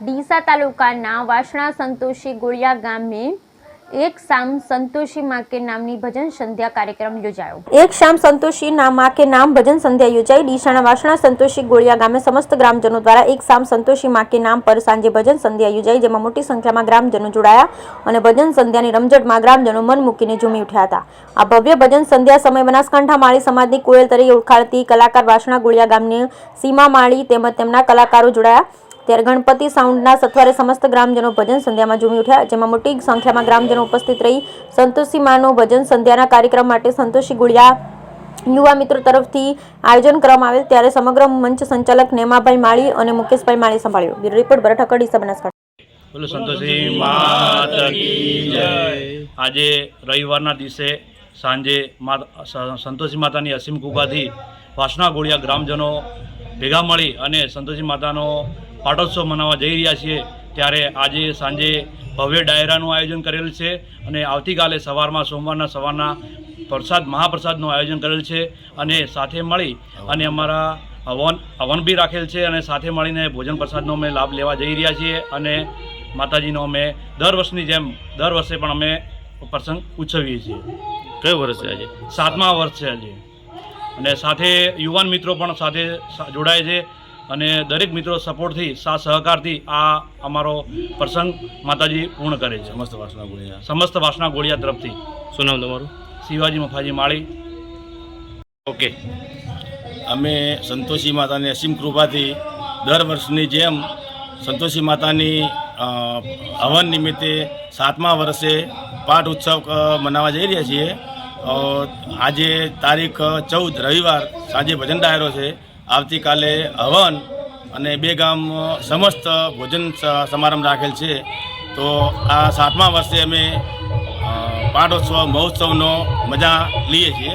ડીસા તાલુકાના વાસણા સંતોષી ગોળિયા ગામે એક શામ સંતોષી માં કે નામની ભજન સંધ્યા કાર્યક્રમ યોજાયો। એક શામ સંતોષી માં કે નામ ભજન સંધ્યા યોજાઈ। ડીસાના વાસણા સંતોષી ગોળિયા ગામે સમસ્ત ગ્રામજનો દ્વારા એક શામ સંતોષી માં કે નામ પર સાંજે ભજન સંધ્યા યોજાઈ, જેમાં મોટી સંખ્યામાં ગ્રામજનો જોડાયા અને ભજન સંધ્યાની રમઝટમાં ગ્રામજનો મન મૂકીને ઝૂમી ઉઠ્યા હતા। આ ભવ્ય ભજન સંધ્યા સમયે બનાસકાંઠા માળી સમાજની કોયલ તરીકે ઓળખાતી કલાકાર વાસણા ગોળિયા ગામની સીમા માળી તેમજ તેમના કલાકારો જોડાયા। ત્યારે ગણપતિ સાઉન્ડના સથવારે સમસ્ત ગ્રામજનો ભજન સંધ્યામાં ઝૂમી ઉઠ્યા, જેમાં મોટી સંખ્યામાં ગ્રામજનો ઉપસ્થિત રહી સંતોષી માનો ભજન સંધ્યાના કાર્યક્રમ માટે સંતોષી ગોળિયા યુવા મિત્રો તરફથી આયોજન કરવામાં આવેલ। ત્યારે સમગ્ર મંચ સંચાલક નેમાભાઈ માળી અને મુકેશભાઈ માળી સંભાળ્યો। બ્યુરો રિપોર્ટ ભરત ઠક્કર, બનાસકાંઠા। બોલો સંતોષી માતા કી જય। આજે રવિવારના દિવસે સાંજે સંતોષી માતાની અસીમ કૃપાથી વાસણા ગોળિયા ગ્રામજનો ભેગા મળી અને સંતોષી માતાનો પાટોત્સવ મનાવવા જઈ રહ્યા છીએ। ત્યારે આજે સાંજે ભવ્ય ડાયરાનું આયોજન કરેલ છે અને આવતીકાલે સવારમાં સોમવારના સવારના મહાપ્રસાદનું આયોજન કરેલ છે અને સાથે મળી અને અમારા હવન બી રાખેલ છે અને સાથે મળીને ભોજન પ્રસાદનો અમે લાભ લેવા જઈ રહ્યા છીએ અને માતાજીનો અમે દર વર્ષની જેમ દર વર્ષે પણ અમે પ્રસંગ ઉજવીએ છીએ। કયું વર્ષ છે આજે? 7મા વર્ષ છે આજે અને સાથે યુવાન મિત્રો પણ સાથે જોડાય છે અને દરેક મિત્રો સપોર્ટથી સાથ સહકારથી આ અમારો પ્રસંગ માતાજી પૂર્ણ કરે છે। સમસ્ત વાસણા ગોળિયા તરફથી। શું નામ તમારું? શિવાજી મફાજી માળી। ઓકે। અમે સંતોષી માતાની અસીમ કૃપાથી દર વર્ષની જેમ સંતોષી માતાની હવન નિમિત્તે 7મા વર્ષે પાઠ ઉત્સવ મનાવવા જઈ રહ્યા છીએ। આજે તારીખ 14 રવિવાર સાંજે ભજન ડાયરો છે। આવતીકાલે હવન અને 2 ગામ સમસ્ત ભોજન સમારંભ રાખેલ છે। તો આ 7મા વર્ષે અમે પાઠોત્સવ મહોત્સવનો મજા લઈએ છીએ।